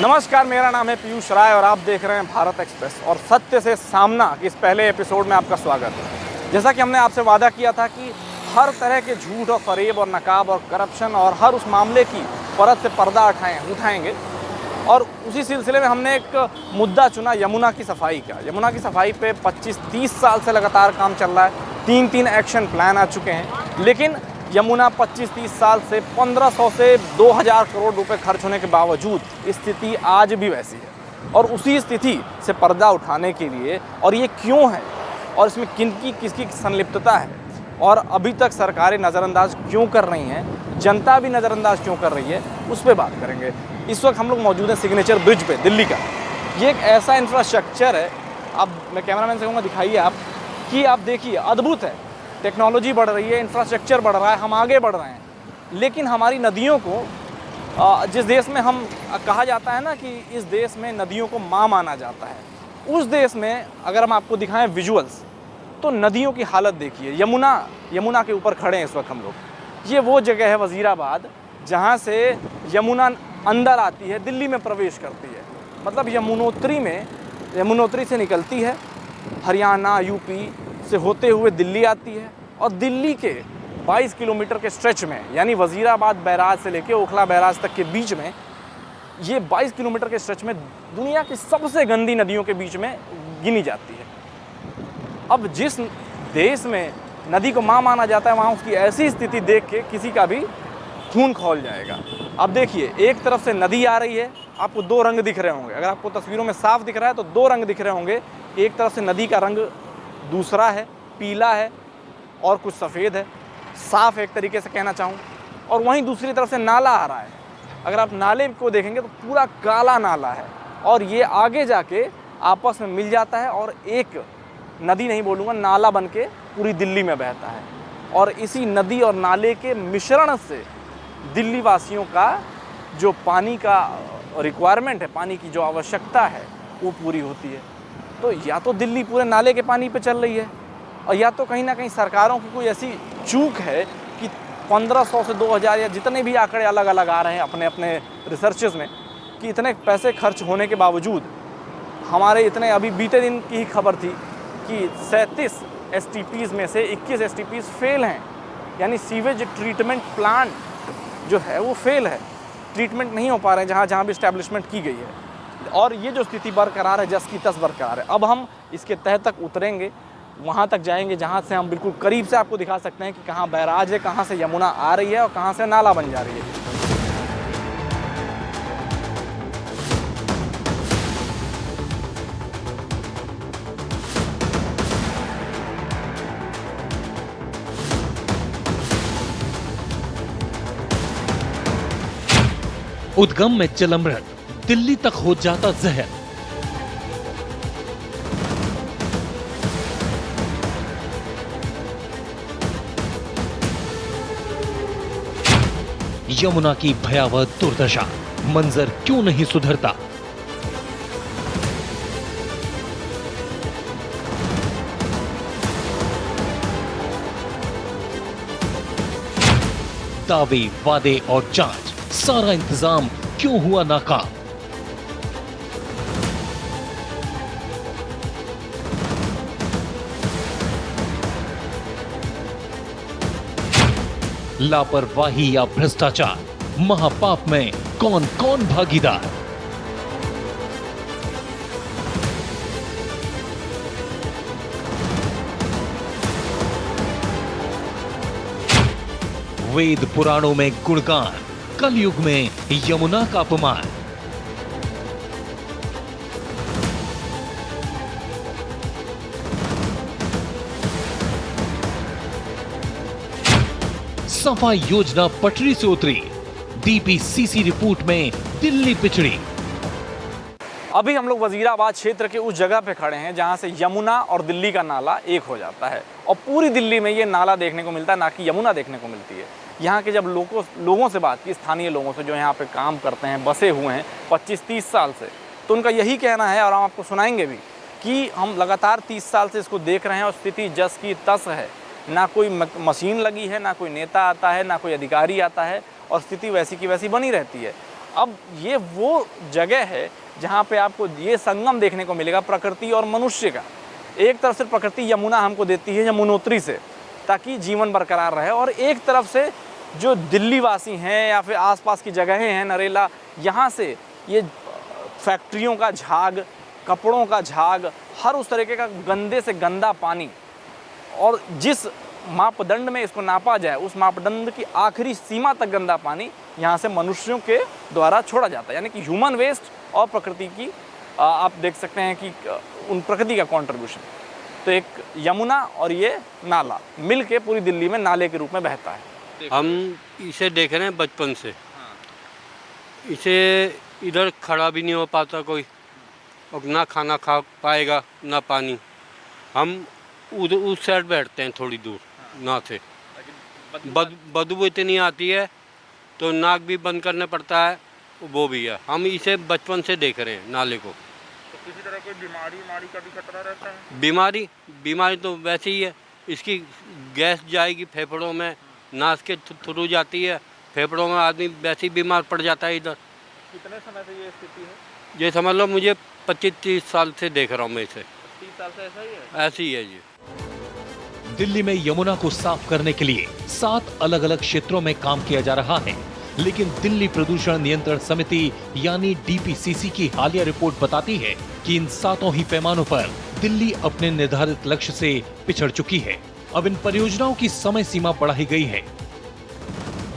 नमस्कार, मेरा नाम है पीयूष राय और आप देख रहे हैं भारत एक्सप्रेस और सत्य से सामना के इस पहले एपिसोड में आपका स्वागत है। जैसा कि हमने आपसे वादा किया था कि हर तरह के झूठ और फरेब और नकाब और करप्शन और हर उस मामले की परत से पर्दा उठाएंगे और उसी सिलसिले में हमने एक मुद्दा चुना, यमुना की सफाई का। यमुना की सफाई पे 25-30 साल से लगातार काम चल रहा है, 3 एक्शन प्लान आ चुके हैं, लेकिन यमुना 25-30 साल से 1500 से 2000 करोड़ रुपए खर्च होने के बावजूद स्थिति आज भी वैसी है। और उसी स्थिति से पर्दा उठाने के लिए, और ये क्यों है और इसमें किसकी संलिप्तता है और अभी तक सरकारें नज़रअंदाज क्यों कर रही हैं, जनता भी नज़रअंदाज क्यों कर रही है, उस पर बात करेंगे। इस वक्त हम लोग मौजूद हैं सिग्नेचर ब्रिज पे, दिल्ली का। ये एक ऐसा इंफ्रास्ट्रक्चर है, अब मैं कैमरामैन से कहूँगा दिखाइए आप, कि आप देखिए अद्भुत है। टेक्नोलॉजी बढ़ रही है, इंफ्रास्ट्रक्चर बढ़ रहा है, हम आगे बढ़ रहे हैं, लेकिन हमारी नदियों को जिस देश में हम कहा जाता है ना कि इस देश में नदियों को माँ माना जाता है, उस देश में अगर हम आपको दिखाएं विजुअल्स, तो नदियों की हालत देखिए। यमुना के ऊपर खड़े हैं इस वक्त हम लोग। ये वो जगह है वज़ीराबाद जहाँ से यमुना अंदर आती है, दिल्ली में प्रवेश करती है। मतलब यमुनोत्री से निकलती है, हरियाणा यूपी से होते हुए दिल्ली आती है और दिल्ली के 22 किलोमीटर के स्ट्रेच में, यानी वज़ीराबाद बैराज से लेके ओखला बैराज तक के बीच में, ये 22 किलोमीटर के स्ट्रेच में दुनिया की सबसे गंदी नदियों के बीच में गिनी जाती है। अब जिस देश में नदी को माँ माना जाता है, वहाँ उसकी ऐसी स्थिति देख के किसी का भी खून खौल जाएगा। अब देखिए, एक तरफ से नदी आ रही है, आपको 2 रंग दिख रहे होंगे। अगर आपको तस्वीरों में साफ दिख रहा है तो 2 रंग दिख रहे होंगे। एक तरफ से नदी का रंग दूसरा है, पीला है और कुछ सफ़ेद है, साफ एक तरीके से कहना चाहूँ। और वहीं दूसरी तरफ से नाला आ रहा है। अगर आप नाले को देखेंगे तो पूरा काला नाला है और ये आगे जाके आपस में मिल जाता है और एक नदी नहीं बोलूँगा, नाला बन के पूरी दिल्ली में बहता है। और इसी नदी और नाले के मिश्रण से दिल्ली वासियों का जो पानी का रिक्वायरमेंट है, पानी की जो आवश्यकता है, वो पूरी होती है। तो या तो दिल्ली पूरे नाले के पानी पे चल रही है, और या तो कहीं ना कहीं सरकारों की कोई ऐसी चूक है कि 1500 से 2000 या जितने भी आंकड़े अलग अलग आ रहे हैं अपने अपने रिसर्चेस में, कि इतने पैसे खर्च होने के बावजूद हमारे इतने, अभी बीते दिन की ही खबर थी कि 37 STPs में से 21 STPs फेल हैं। यानी सीवेज ट्रीटमेंट प्लांट जो है वो फेल है, ट्रीटमेंट नहीं हो पा रहे हैं जहाँ जहाँ भी इस्टेब्लिशमेंट की गई है। और ये जो स्थिति बरकरार है, जस की तस बरकरार है। अब हम इसके तह तक उतरेंगे, वहाँ तक जाएंगे जहाँ से हम बिल्कुल करीब से आपको दिखा सकते हैं कि कहाँ बैराज है, कहाँ से यमुना आ रही है और कहाँ से नाला बन जा रही है। उद्गम में चलमृत, दिल्ली तक हो जाता जहर। यमुना की भयावह दुर्दशा, मंजर क्यों नहीं सुधरता? दावे, वादे और जांच, सारा इंतजाम क्यों हुआ नाकाम? लापरवाही या भ्रष्टाचार, महापाप में कौन कौन भागीदार? वेद पुराणों में गुणगान, कलयुग में यमुना का अपमान। सफाई योजना पटरी से उतरी, डीपीसीसी रिपोर्ट में दिल्ली पिछड़ी। अभी हम लोग वज़ीराबाद क्षेत्र के उस जगह पे खड़े हैं जहाँ से यमुना और दिल्ली का नाला एक हो जाता है और पूरी दिल्ली में ये नाला देखने को मिलता है, ना कि यमुना देखने को मिलती है। यहाँ के जब लोगों से बात की, स्थानीय लोगों से जो यहाँ पे काम करते हैं, बसे हुए हैं 25-30 साल से, तो उनका यही कहना है और हम आपको सुनाएंगे भी कि हम लगातार 30 साल से इसको देख रहे हैं और स्थिति जस की तस है। ना कोई मशीन लगी है, ना कोई नेता आता है, ना कोई अधिकारी आता है और स्थिति वैसी की वैसी बनी रहती है। अब ये वो जगह है जहाँ पे आपको ये संगम देखने को मिलेगा प्रकृति और मनुष्य का। एक तरफ से प्रकृति यमुना हमको देती है यमुनोत्री से, ताकि जीवन बरकरार रहे, और एक तरफ से जो दिल्ली वासी हैं या फिर आसपास की जगहें हैं नरेला, यहाँ से ये फैक्ट्रियों का झाग, कपड़ों का झाग, हर उस तरीके का गंदे से गंदा पानी, और जिस मापदंड में इसको नापा जाए उस मापदंड की आखिरी सीमा तक गंदा पानी यहाँ से मनुष्यों के द्वारा छोड़ा जाता है। यानी कि ह्यूमन वेस्ट और प्रकृति की आप देख सकते हैं कि उन प्रकृति का कंट्रीब्यूशन। तो एक यमुना और ये नाला मिल के पूरी दिल्ली में नाले के रूप में बहता है। हम इसे देख रहे हैं बचपन से। इसे इधर खड़ा भी नहीं हो पाता कोई, और ना खाना खा पाएगा ना पानी। हम उधर उस साइड बैठते हैं थोड़ी दूर ना से। बदबू इतनी आती है तो नाक भी बंद करना पड़ता है, वो भी है। हम इसे बचपन से देख रहे हैं नाले को। तो किसी तरह कोई बीमारी का भी खतरा रहता है? बीमारी तो वैसे ही है। इसकी गैस जाएगी फेफड़ों में, नाक के थ्रू जाती है फेफड़ों में, आदमी वैसे ही बीमार पड़ जाता है इधर। कितने समय से ये स्थिति है? ये समझ लो मुझे 25-30 साल से देख रहा हूँ मैं इसे। 30 साल से ऐसा ही है? ऐसी ही है जी। दिल्ली में यमुना को साफ करने के लिए 7 अलग-अलग क्षेत्रों में काम किया जा रहा है, लेकिन दिल्ली प्रदूषण नियंत्रण समिति यानी डीपीसीसी की हालिया रिपोर्ट बताती है कि इन 7 ही पैमानों पर दिल्ली अपने निर्धारित लक्ष्य से पिछड़ चुकी है। अब इन परियोजनाओं की समय सीमा बढ़ाई गई है।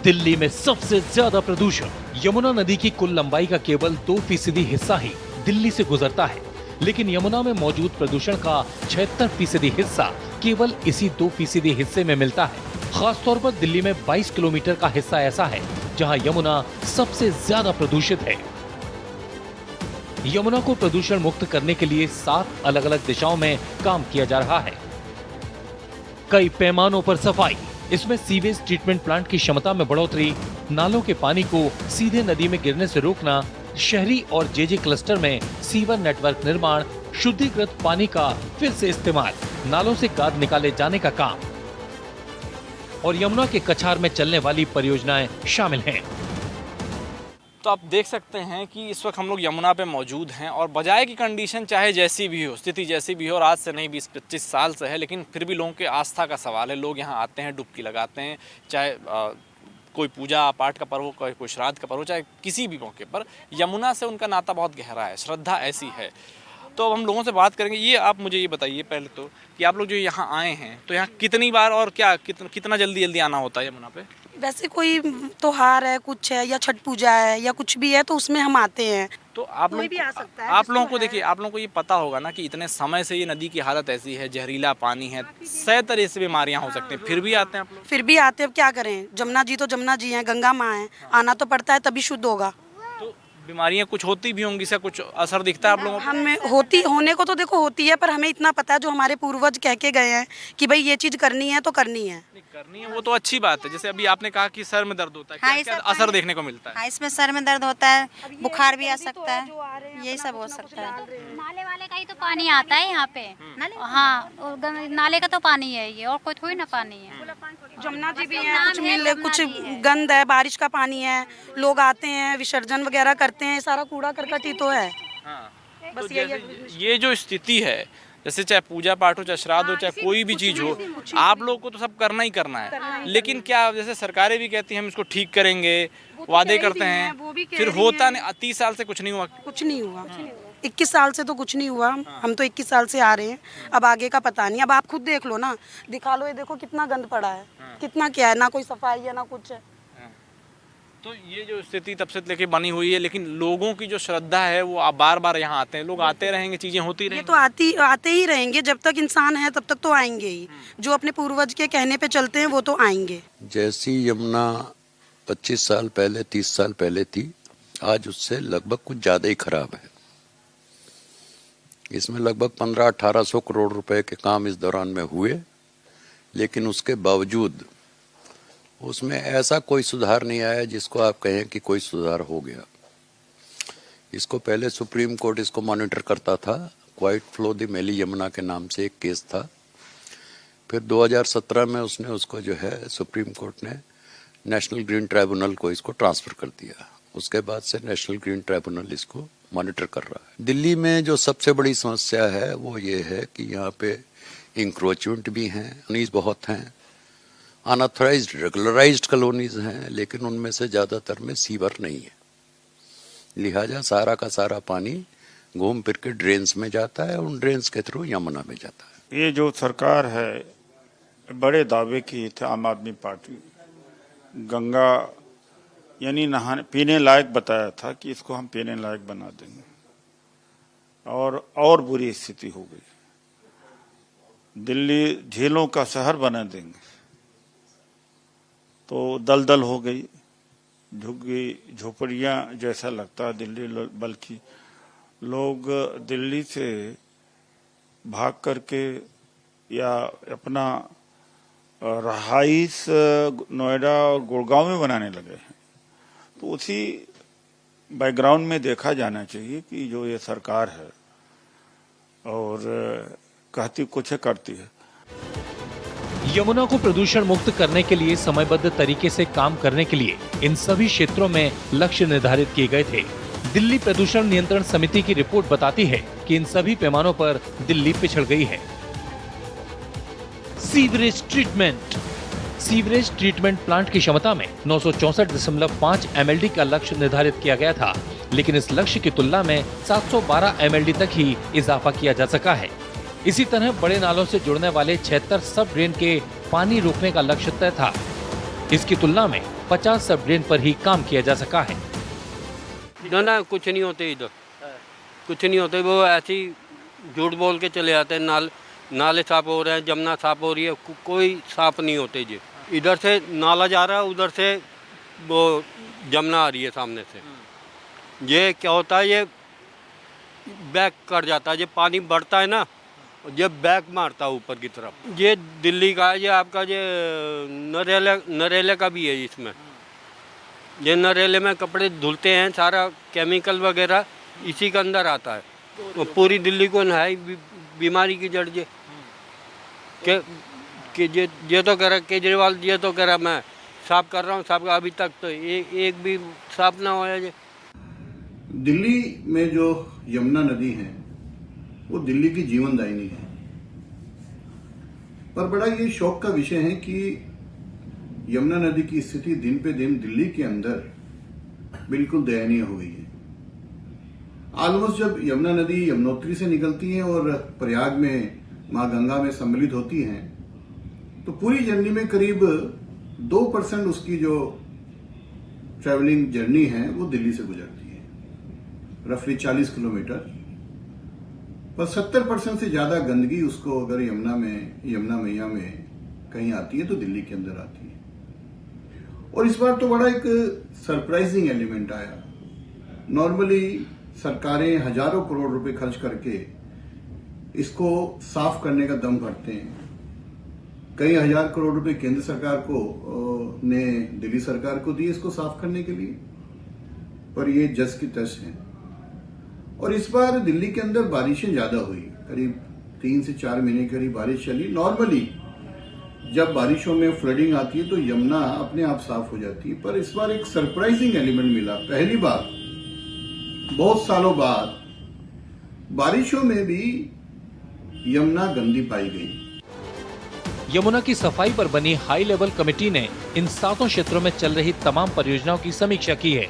दिल्ली में सबसे ज्यादा प्रदूषण यमुना नदी की कुल लंबाई का केवल 2% हिस्सा ही दिल्ली से गुजरता है, लेकिन यमुना में मौजूद प्रदूषण का 76% हिस्सा केवल इसी 2% हिस्से में मिलता है। खासतौर पर दिल्ली में 22 किलोमीटर का हिस्सा ऐसा है जहां यमुना सबसे ज्यादा प्रदूषित है। यमुना को प्रदूषण मुक्त करने के लिए 7 अलग-अलग दिशाओं में काम किया जा रहा है। कई पैमानों पर सफाई, इसमें सीवेज ट्रीटमेंट प्लांट की क्षमता में बढ़ोतरी, नालों के पानी को सीधे नदी में गिरने से रोकना, शहरी और जेजे क्लस्टर में सीवर नेटवर्क निर्माण, शुद्धिकृत पानी का फिर से इस्तेमाल, नालों से गाद निकाले जाने का काम और यमुना के कछार में चलने वाली परियोजनाएं शामिल हैं। तो आप देख सकते हैं कि इस वक्त हम लोग यमुना पे मौजूद हैं, और बजाय की कंडीशन चाहे जैसी भी हो, स्थिति जैसी भी हो, और आज से नहीं 20-25 साल से है, लेकिन फिर भी लोगों के आस्था का सवाल है। लोग यहाँ आते हैं, डुबकी लगाते हैं, चाहे कोई पूजा पाठ का पर्व हो, कोई श्राद्ध का पर्व हो, चाहे किसी भी मौके पर यमुना से उनका नाता बहुत गहरा है, श्रद्धा ऐसी है। तो अब हम लोगों से बात करेंगे। ये आप मुझे ये बताइए पहले तो कि आप लोग जो यहाँ आए हैं तो यहाँ कितनी बार और क्या कितना जल्दी आना होता है यमुना पे? वैसे कोई त्योहार है, कुछ है, या छठ पूजा है, या कुछ भी है तो उसमें हम आते हैं। तो आप कोई भी आ सकता है, आप लोगों जिसको को देखिए, आप लोगों को ये पता होगा ना कि इतने समय से ये नदी की हालत ऐसी है, जहरीला पानी है, 100 तरह से बीमारियां हो सकती हैं, फिर भी आते हैं आप लोग? फिर भी आते हैं, अब क्या करें, जमुना जी तो जमुना जी हैं, गंगा माँ हैं, आना तो पड़ता है तभी शुद्ध होगा। तो बीमारियां कुछ होती भी होंगी, इसका कुछ असर दिखता है आप लोगों को? हमें होने को तो देखो होती है, पर हमें इतना पता है जो हमारे पूर्वज कह के गए हैं कि भाई ये चीज करनी है तो करनी है। करनी है वो तो अच्छी बात है। जैसे अभी आपने कहा कि सर में दर्द होता है, हाँ, क्या असर देखने को मिलता है? हाँ, इसमें सर में दर्द होता है, बुखार भी आ सकता है, यही सब हो सकता है। नाले वाले का ही तो पानी आता है यहाँ पे। हाँ, नाले का तो पानी है ये, और कोई थोड़ी ना पानी है। जमुना जी भी है, कुछ गंद है, बारिश का पानी है, लोग आते हैं विसर्जन वगैरह करते हैं, सारा कूड़ा करकट ही तो है। बस ये जो स्थिति है, जैसे चाहे पूजा पाठ हो, चाहे श्राद्ध हो, चाहे कोई भी चीज हो, आप लोग को तो सब करना ही करना है। लेकिन क्या जैसे सरकारें भी कहती हैं हम इसको ठीक करेंगे, वादे करते हैं, फिर होता नहीं। 30 साल से कुछ नहीं हुआ? कुछ नहीं हुआ। 21 साल से तो कुछ नहीं हुआ। हम तो 21 साल से आ रहे हैं, अब आगे का पता नहीं। अब आप खुद देख लो ना, दिखा लो, ये देखो कितना गंद पड़ा है, कितना क्या है, ना कोई सफाई है ना कुछ है। तो ये जो स्थिति तब से लेके बनी हुई है, लेकिन लोगों की जो श्रद्धा है वो आप बार बार यहाँ आते हैं, लोग आते रहेंगे, चीजें होती ये रहेंगी। तो आते ही रहेंगे, जब तक इंसान है तब तक तो आएंगे ही। जो अपने पूर्वज के कहने पे चलते हैं वो तो आएंगे। जैसी यमुना 25 साल पहले 30 साल पहले थी, आज उससे लगभग कुछ ज़्यादा ही खराब है। इसमें लगभग 1500-1800 करोड़ रुपए के काम इस दौरान में हुए, लेकिन उसके बावजूद उसमें ऐसा कोई सुधार नहीं आया जिसको आप कहें कि कोई सुधार हो गया। इसको पहले सुप्रीम कोर्ट इसको मॉनिटर करता था, क्वाइट फ्लो द मैली यमुना के नाम से एक केस था। फिर 2017 में उसने उसको जो है सुप्रीम कोर्ट ने नेशनल ग्रीन ट्राइब्यूनल को इसको ट्रांसफ़र कर दिया। उसके बाद से नेशनल ग्रीन ट्राइब्यूनल इसको मॉनिटर कर रहा है। दिल्ली में जो सबसे बड़ी समस्या है वो ये है कि यहाँ पे इंक्रोचमेंट भी हैं, कॉलोनीज बहुत हैं, अनऑथराइज्ड रेगुलराइज्ड कॉलोनीज हैं, लेकिन उनमें से ज़्यादातर में सीवर नहीं है। लिहाजा सारा का सारा पानी घूम फिर के ड्रेन्स में जाता है, उन ड्रेन्स के थ्रू यमुना में जाता है। ये जो सरकार है बड़े दावे की थी आम आदमी पार्टी, गंगा यानी नहाने पीने लायक बताया था कि इसको हम पीने लायक बना देंगे, और बुरी स्थिति हो गई। दिल्ली झीलों का शहर बना देंगे तो दलदल हो गई, झुग्गी झोपड़ियां जैसा लगता है दिल्ली, बल्कि लोग दिल्ली से भाग करके या अपना रहाइश नोएडा और गुड़गांव में बनाने लगे हैं। तो उसी बैकग्राउंड में देखा जाना चाहिए कि जो ये सरकार है और कहती कुछ है करती है। यमुना को प्रदूषण मुक्त करने के लिए समयबद्ध तरीके से काम करने के लिए इन सभी क्षेत्रों में लक्ष्य निर्धारित किए गए थे। दिल्ली प्रदूषण नियंत्रण समिति की रिपोर्ट बताती है कि इन सभी पैमानों पर दिल्ली पिछड़ गई है। सीवरेज ट्रीटमेंट प्लांट की क्षमता में 964.5 MLD का लक्ष्य निर्धारित किया गया था, लेकिन इस लक्ष्य की तुलना में 712 MLD तक ही इजाफा किया जा सका है। इसी तरह बड़े नालों से जुड़ने वाले 76 सब ड्रेन के पानी रोकने का लक्ष्य तय था। इसकी तुलना में 50 सब ड्रेन पर ही काम किया जा सका है। ना कुछ नहीं होते इधर, कुछ नहीं होते, वो ऐसे ही झूठ बोल के चले आते हैं। नाले साफ हो रहे हैं, जमुना साफ हो रही है, कोई साफ नहीं होते जी। इधर से नाला जा रहा है, उधर से वो जमुना आ रही है सामने से। ये क्या होता है, ये बैक कर जाता है, ये पानी बढ़ता है ना, ये बैक मारता है ऊपर की तरफ। ये दिल्ली का है, ये आपका ये नरेले का भी है। इसमें ये नरेले में कपड़े धुलते हैं, सारा केमिकल वगैरह इसी के अंदर आता है। तो पूरी दिल्ली को है बीमारी की जड़ कि ये तो कह रहा केजरीवाल, ये तो कह रहा मैं साफ कर रहा हूँ, साफ, अभी तक तो एक भी साफ ना होया। ये दिल्ली में जो यमुना नदी है वो दिल्ली की जीवनदायिनी है, पर बड़ा ये शौक का विषय है कि यमुना नदी की स्थिति दिन पे दिन दिल्ली के अंदर बिल्कुल दयनीय हो गई है। ऑलमोस्ट जब यमुना नदी यमुनोत्री से निकलती है और प्रयाग में मां गंगा में सम्मिलित होती है, तो पूरी जर्नी में करीब 2% उसकी जो ट्रैवलिंग जर्नी है वो दिल्ली से गुजरती है, रफली 40 किलोमीटर। पर 70% से ज्यादा गंदगी उसको अगर यमुना मैया में कहीं आती है तो दिल्ली के अंदर आती है। और इस बार तो बड़ा एक सरप्राइजिंग एलिमेंट आया। नॉर्मली सरकारें हजारों करोड़ रुपए खर्च करके इसको साफ करने का दम भरते हैं। कई हजार करोड़ रुपए केंद्र सरकार को ने दिल्ली सरकार को दिए इसको साफ करने के लिए, पर ये जस की तस है। और इस बार दिल्ली के अंदर बारिशें ज्यादा हुई, करीब 3 से 4 महीने करीब बारिश चली। नॉर्मली जब बारिशों में फ्लडिंग आती है तो यमुना अपने आप साफ हो जाती है, पर इस बार एक सरप्राइजिंग एलिमेंट मिला। पहली बार बहुत सालों बाद बारिशों में भी यमुना गंदी पाई गई। यमुना की सफाई पर बनी हाई लेवल कमेटी ने इन 7 क्षेत्रों में चल रही तमाम परियोजनाओं की समीक्षा की है।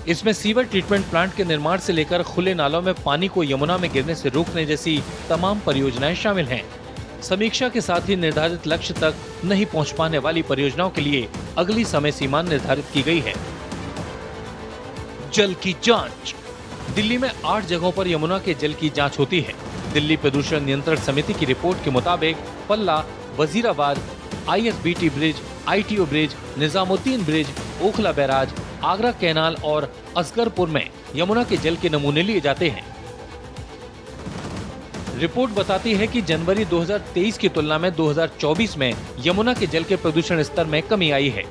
इसमें सीवर ट्रीटमेंट प्लांट के निर्माण से लेकर खुले नालों में पानी को यमुना में गिरने से रोकने जैसी तमाम परियोजनाएं शामिल हैं। समीक्षा के साथ ही निर्धारित लक्ष्य तक नहीं पहुंच पाने वाली परियोजनाओं के लिए अगली समय सीमा निर्धारित की गई है। जल की जांच। दिल्ली में 8 जगहों पर यमुना के जल की जांच होती है। दिल्ली प्रदूषण नियंत्रण समिति की रिपोर्ट के मुताबिक पल्ला, Wazirabad, ISBT bridge, ITO bridge, Nizamuddin bridge, Okhla barrage, Agra canal और असगरपुर में यमुना के जल के नमूने लिए जाते हैं। रिपोर्ट बताती है कि जनवरी 2023 की तुलना में 2024 में यमुना के जल के प्रदूषण स्तर में कमी आई है।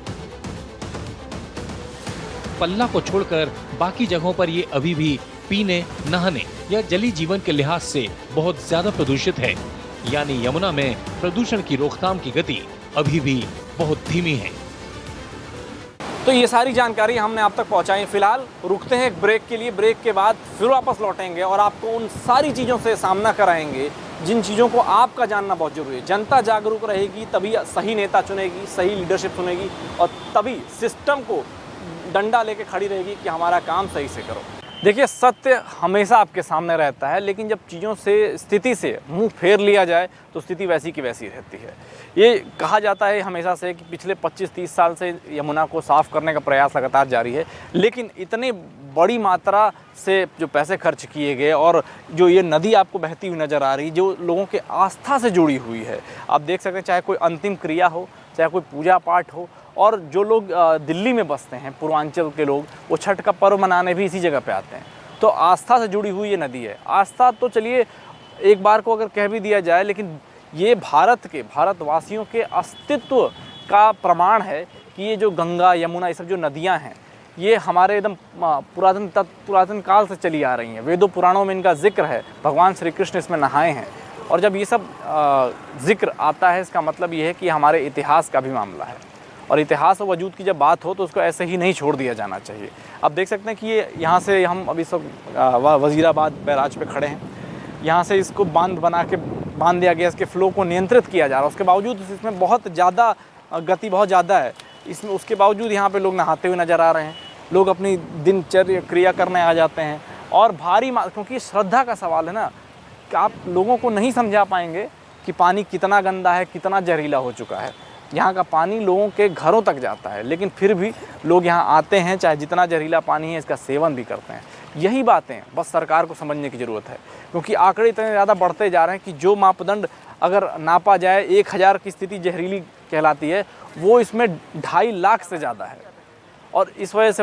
पल्ला को छोड़कर बाकी जगहों पर ये अभी भी पीने, नहाने या जली जीवन के लिहाज से बहुत ज्यादा प्रदूषित है। यानी यमुना में प्रदूषण की रोकथाम की गति अभी भी बहुत धीमी है। तो ये सारी जानकारी हमने आप तक पहुंचाई। फिलहाल रुकते हैं एक ब्रेक के लिए, ब्रेक के बाद फिर वापस लौटेंगे और आपको उन सारी चीज़ों से सामना कराएंगे जिन चीज़ों को आपका जानना बहुत जरूरी है। जनता जागरूक रहेगी तभी सही नेता चुनेगी, सही लीडरशिप चुनेगी और तभी सिस्टम को डंडा लेके खड़ी रहेगी कि हमारा काम सही से करो। देखिए, सत्य हमेशा आपके सामने रहता है, लेकिन जब चीज़ों से, स्थिति से मुंह फेर लिया जाए तो स्थिति वैसी की वैसी रहती है। ये कहा जाता है हमेशा से कि पिछले 25-30 साल से यमुना को साफ़ करने का प्रयास लगातार जारी है, लेकिन इतनी बड़ी मात्रा से जो पैसे खर्च किए गए और जो ये नदी आपको बहती हुई नज़र आ रही, जो लोगों के आस्था से जुड़ी हुई है, आप देख सकते हैं, चाहे कोई अंतिम क्रिया हो, चाहे कोई पूजा पाठ हो, और जो लोग दिल्ली में बसते हैं, पूर्वांचल के लोग, वो छठ का पर्व मनाने भी इसी जगह पे आते हैं। तो आस्था से जुड़ी हुई ये नदी है। आस्था तो चलिए एक बार को अगर कह भी दिया जाए, लेकिन ये भारतवासियों के अस्तित्व का प्रमाण है कि ये जो गंगा, यमुना, ये सब जो नदियाँ हैं, ये हमारे एकदम पुरातन काल से चली आ रही हैं। वेदों पुराणों में इनका जिक्र है, भगवान श्री कृष्ण इसमें नहाए हैं। और जब ये सब जिक्र आता है, इसका मतलब ये है कि हमारे इतिहास का भी मामला है, और इतिहास और वजूद की जब बात हो तो उसको ऐसे ही नहीं छोड़ दिया जाना चाहिए। अब देख सकते हैं कि ये यहाँ से हम अभी सब वज़ीराबाद बैराज पे खड़े हैं, यहाँ से इसको बांध बना के बांध दिया गया, इसके फ़्लो को नियंत्रित किया जा रहा है। उसके बावजूद इसमें बहुत ज़्यादा गति बहुत ज़्यादा है इसमें, उसके बावजूद यहाँ पे लोग नहाते हुए नज़र आ रहे हैं, लोग अपनी दिनचर्या क्रिया करने आ जाते हैं। और भारी क्योंकि श्रद्धा का सवाल है ना, कि आप लोगों को नहीं समझा पाएंगे कि पानी कितना गंदा है, कितना जहरीला हो चुका है। यहाँ का पानी लोगों के घरों तक जाता है, लेकिन फिर भी लोग यहाँ आते हैं, चाहे जितना जहरीला पानी है इसका सेवन भी करते हैं। यही बातें बस सरकार को समझने की ज़रूरत है, क्योंकि आंकड़े इतने ज़्यादा बढ़ते जा रहे हैं कि जो मापदंड अगर नापा जाए 1000 की स्थिति जहरीली कहलाती है, वो इसमें 2.5 लाख से ज़्यादा है। और इस वजह से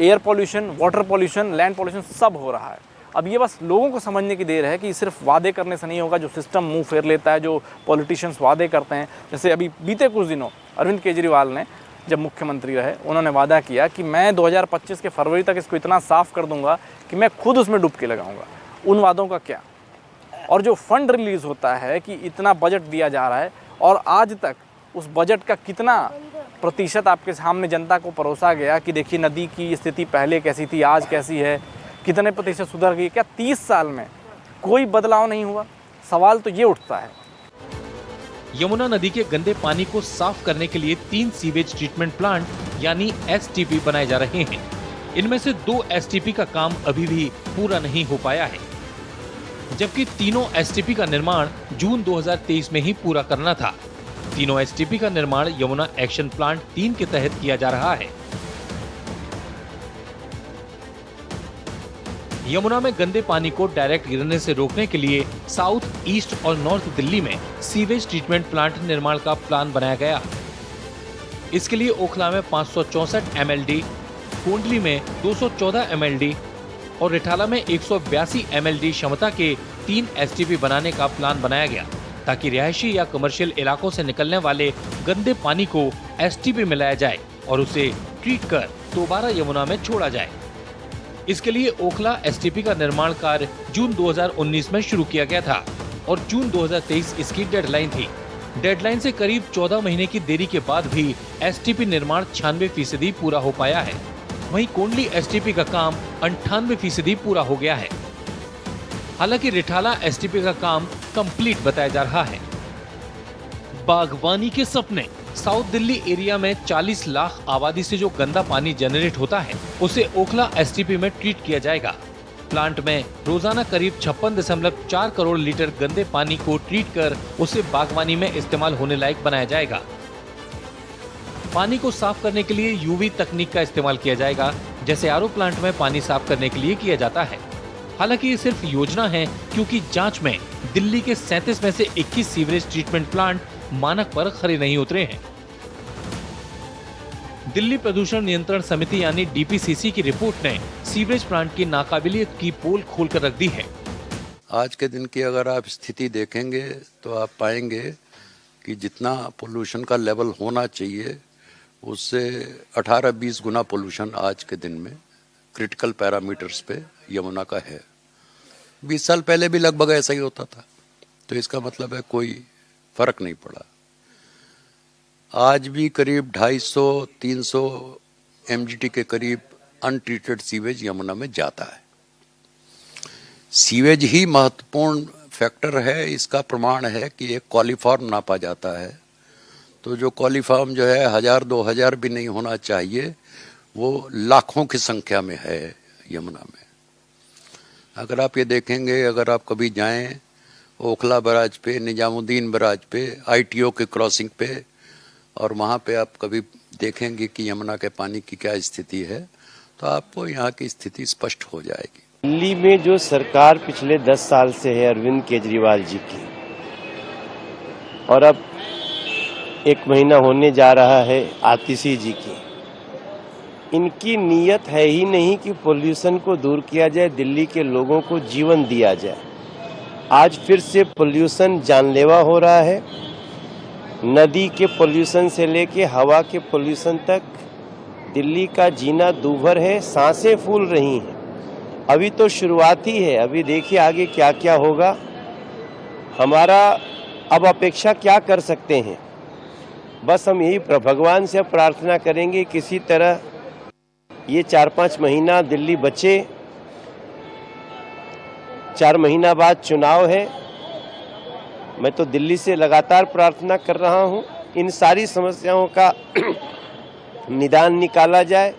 air pollution, water pollution, land pollution सब हो रहा है। अब ये बस लोगों को समझने की देर है कि सिर्फ वादे करने से नहीं होगा। जो सिस्टम मुंह फेर लेता है, जो पॉलिटिशियंस वादे करते हैं, जैसे अभी बीते कुछ दिनों अरविंद केजरीवाल ने जब मुख्यमंत्री रहे, उन्होंने वादा किया कि मैं 2025 के फरवरी तक इसको इतना साफ़ कर दूंगा कि मैं खुद उसमें डुबकी लगाऊंगा। उन वादों का क्या? और जो फंड रिलीज़ होता है कि इतना बजट दिया जा रहा है, और आज तक उस बजट का कितना प्रतिशत आपके सामने जनता को परोसा गया कि देखिए नदी की स्थिति पहले कैसी थी, आज कैसी है, कितने प्रतिशत सुधर गई? क्या 30 साल में कोई बदलाव नहीं हुआ? सवाल तो ये उठता है। यमुना नदी के गंदे पानी को साफ करने के लिए 3 सीवेज ट्रीटमेंट प्लांट यानी एसटीपी बनाए जा रहे हैं। इनमें से 2 एसटीपी का काम अभी भी पूरा नहीं हो पाया है, जबकि तीनों एसटीपी का निर्माण जून 2023 में ही पूरा करना था। तीनों एसटीपी का निर्माण यमुना एक्शन प्लांट 3 के तहत किया जा रहा है। यमुना में गंदे पानी को डायरेक्ट गिरने से रोकने के लिए साउथ, ईस्ट और नॉर्थ दिल्ली में सीवेज ट्रीटमेंट प्लांट निर्माण का प्लान बनाया गया। इसके लिए ओखला में 564 एमएलडी, कोंडली में 214 एमएलडी और रिठाला में 182 एमएलडी क्षमता के 3 एसटीपी बनाने का प्लान बनाया गया, ताकि रिहायशी या कमर्शियल इलाकों से निकलने वाले गंदे पानी को एसटीपी में लाया जाए और उसे ट्रीट कर दोबारा यमुना में छोड़ा जाए। इसके लिए ओखला एसटीपी का निर्माण कार्य जून 2019 में शुरू किया गया था और जून 2023 इसकी डेडलाइन थी। डेडलाइन से करीब 14 महीने की देरी के बाद भी एसटीपी निर्माण 96% पूरा हो पाया है। वहीं कोंडली एसटीपी का काम 98% पूरा हो गया है। हालांकि रिठाला एसटीपी का काम कंप्लीट बताया जा रहा है। बागवानी के सपने। साउथ दिल्ली एरिया में 40 लाख आबादी से जो गंदा पानी जनरेट होता है, उसे ओखला एसटीपी में ट्रीट किया जाएगा। प्लांट में रोजाना करीब 56.4 करोड़ लीटर गंदे पानी को ट्रीट कर उसे बागवानी में इस्तेमाल होने लायक बनाया जाएगा। पानी को साफ करने के लिए यूवी तकनीक का इस्तेमाल किया जाएगा, जैसे आरओ प्लांट में पानी साफ करने के लिए किया जाता है। हालांकि ये सिर्फ योजना है, क्योंकि जांच में दिल्ली के 37 में से 21 सीवरेज ट्रीटमेंट प्लांट मानक पर खरे नहीं उतरे हैं। दिल्ली प्रदूषण नियंत्रण समिति यानी डीपीसीसी की रिपोर्ट ने सीवरेज प्लांट की नाकाबिलियत की पोल खोलकर रख दी है। आज के दिन की अगर आप स्थिति देखेंगे तो आप पाएंगे कि जितना पोल्यूशन का लेवल होना चाहिए उससे 18-20 गुना पोल्यूशन आज के दिन में क्रिटिकल पैरामीटर्स पे यमुना का है। 20 साल पहले भी लगभग ऐसा ही होता था, तो इसका मतलब है कोई फर्क नहीं पड़ा। आज भी करीब 250-300 MGT के करीब अनट्रीटेड सीवेज यमुना में जाता है। सीवेज ही महत्वपूर्ण फैक्टर है। इसका प्रमाण है कि एक कॉलीफॉर्म नापा जाता है, तो जो कॉलीफॉर्म जो है 1000-2000 भी नहीं होना चाहिए, वो लाखों की संख्या में है यमुना में। अगर आप ये देखेंगे, अगर आप कभी जाएं ओखला बराज पे, निजामुद्दीन बराज पे, ITO के क्रॉसिंग पे, और वहाँ पे आप कभी देखेंगे कि यमुना के पानी की क्या स्थिति है, तो आपको यहाँ की स्थिति स्पष्ट हो जाएगी। दिल्ली में जो सरकार पिछले 10 साल से है अरविंद केजरीवाल जी की, और अब 1 महीना होने जा रहा है आतिशी जी की, इनकी नीयत है ही नहीं कि पोल्यूशन को दूर किया जाए, दिल्ली के लोगों को जीवन दिया जाए। आज फिर से पोल्यूशन जानलेवा हो रहा है। नदी के पोल्यूशन से लेके हवा के पोल्यूशन तक दिल्ली का जीना दूभर है, सांसें फूल रही हैं। अभी तो शुरुआत ही है, अभी देखिए आगे क्या क्या होगा। हमारा अब अपेक्षा क्या कर सकते हैं, बस हम यही भगवान से प्रार्थना करेंगे किसी तरह ये 4-5 महीना दिल्ली बचे। 4 महीना बाद चुनाव है। मैं तो दिल्ली से लगातार प्रार्थना कर रहा हूं, इन सारी समस्याओं का निदान निकाला जाए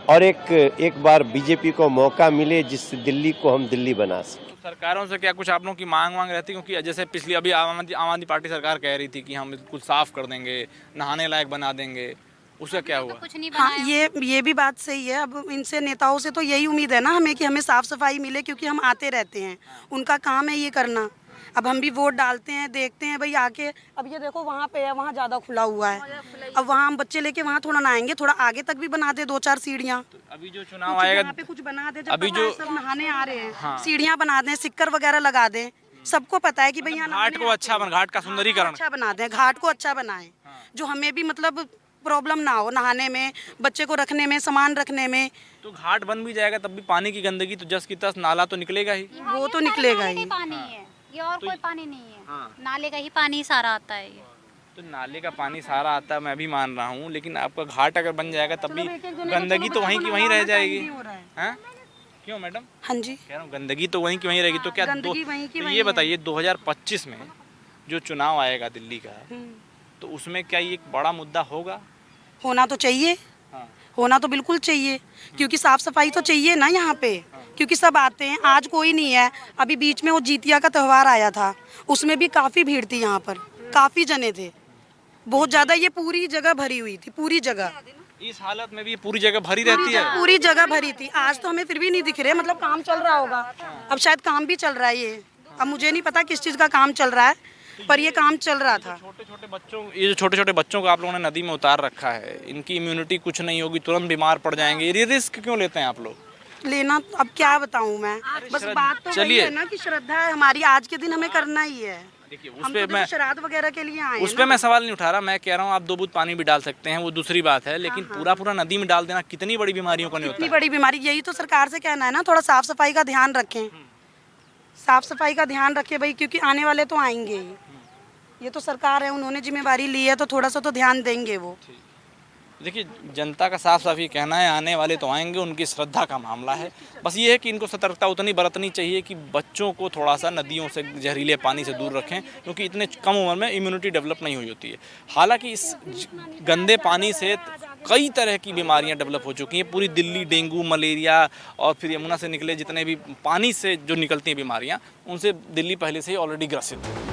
और एक बार बीजेपी को मौका मिले जिससे दिल्ली को हम दिल्ली बना सकें। सरकारों से क्या कुछ आप लोगों की मांग रहती है? क्योंकि जैसे पिछली अभी आम आदमी पार्टी सरकार कह रही थी कि हम बिल्कुल साफ कर देंगे, नहाने लायक बना देंगे, उसका क्या हुआ? कुछ नहीं हाँ, बनाया। ये भी बात सही है। अब इनसे नेताओं से तो यही उम्मीद है ना हमें कि हमें साफ सफाई मिले, क्योंकि हम आते रहते हैं, उनका काम है ये करना। अब हम भी वोट डालते हैं, देखते हैं भाई आके। अब ये देखो वहाँ पे है, वहाँ ज़्यादा खुला हुआ है। अब वहाँ हम बच्चे लेके वहाँ थोड़ा नहाएंगे, थोड़ा आगे तक भी बना दे 2-4 सीढ़ियाँ। अभी जो चुनाव आएगा यहाँ पे कुछ बना दे, अभी जो सब नहाने आ रहे हैं, सीढ़ियाँ बना दें, सिक्कर वगैरह लगा दें। सबको पता है कि भाई यहाँ घाट को अच्छा घाट का सुंदरीकरण अच्छा बना दें, घाट को अच्छा बनाएं, जो हमें भी मतलब प्रॉब्लम ना हो नहाने में, बच्चे को रखने में, सामान रखने में। तो घाट बन भी जाएगा तब भी पानी की गंदगी तो जस की तस, नाला तो निकलेगा ही। वो तो निकलेगा ही। पानी है ये, और कोई पानी नहीं है। नाले का ही पानी सारा आता है ये। तो नाले का पानी सारा आता है, मैं भी मान रहा हूँ, लेकिन आपका घाट अगर बन जाएगा तब भी गंदगी तो वहीं की वहीं रह जाएगी। हैं? क्यों मैडम? हाँ जी, कह रहा हूँ गंदगी तो वहीं की वहीं रहेगी। तो क्या तो ये बताइए 2025 में जो चुनाव आएगा दिल्ली का, तो उसमें क्या ये एक बड़ा मुद्दा होगा? होना तो चाहिए। होना तो बिल्कुल चाहिए, क्योंकि साफ सफाई तो चाहिए ना यहाँ पे, क्योंकि सब आते हैं। आज कोई नहीं है। अभी बीच में वो जितिया का त्यौहार आया था, उसमें भी काफ़ी भीड़ थी यहाँ पर, काफ़ी जने थे, बहुत ज़्यादा। ये पूरी जगह भरी हुई थी, पूरी जगह। इस हालत में भी पूरी जगह भरी रहती है? पूरी जगह भरी थी। आज तो हमें फिर भी नहीं दिख रहे, मतलब काम चल रहा होगा। अब शायद काम भी चल रहा है ये, अब मुझे नहीं पता किस चीज़ का काम चल रहा है, पर ये काम चल रहा था। ये जो छोटे छोटे बच्चों को आप लोगों ने नदी में उतार रखा है, इनकी इम्यूनिटी कुछ नहीं होगी, तुरंत बीमार पड़ जाएंगे, ये रिस्क क्यों लेते हैं आप लोग? लेना अब क्या बताऊं मैं, बस बात तो वही है ना कि श्रद्धा है हमारी, आज के दिन हमें करना ही है। देखिए हम तो मैं श्राद्ध वगैरह के लिए आए उस पर मैं सवाल नहीं उठा रहा, मैं कह रहा हूँ आप 2 बूंद पानी भी डाल सकते हैं, वो दूसरी बात है, लेकिन पूरा नदी में डाल देना कितनी बड़ी बीमारियों का नहीं होता? इतनी बड़ी बीमारी, यही तो सरकार से कहना है ना, थोड़ा साफ सफाई का ध्यान रखें, साफ सफाई का ध्यान रखें भाई, क्योंकि आने वाले तो आएंगे ही। ये तो सरकार है, उन्होंने जिम्मेवारी ली है, तो थोड़ा सा तो ध्यान देंगे वो। देखिए जनता का साफ साफ ये कहना है, आने वाले तो आएंगे, उनकी श्रद्धा का मामला है। बस ये है कि इनको सतर्कता उतनी बरतनी चाहिए कि बच्चों को थोड़ा सा नदियों से, जहरीले पानी से दूर रखें, क्योंकि इतने कम उम्र में इम्यूनिटी डेवलप नहीं हुई होती है। हालांकि इस गंदे पानी से कई तरह की बीमारियां डेवलप हो चुकी हैं। पूरी दिल्ली डेंगू, मलेरिया और फिर यमुना से निकले जितने भी पानी से जो निकलती हैं बीमारियाँ, उनसे दिल्ली पहले से ही ऑलरेडी ग्रसित है।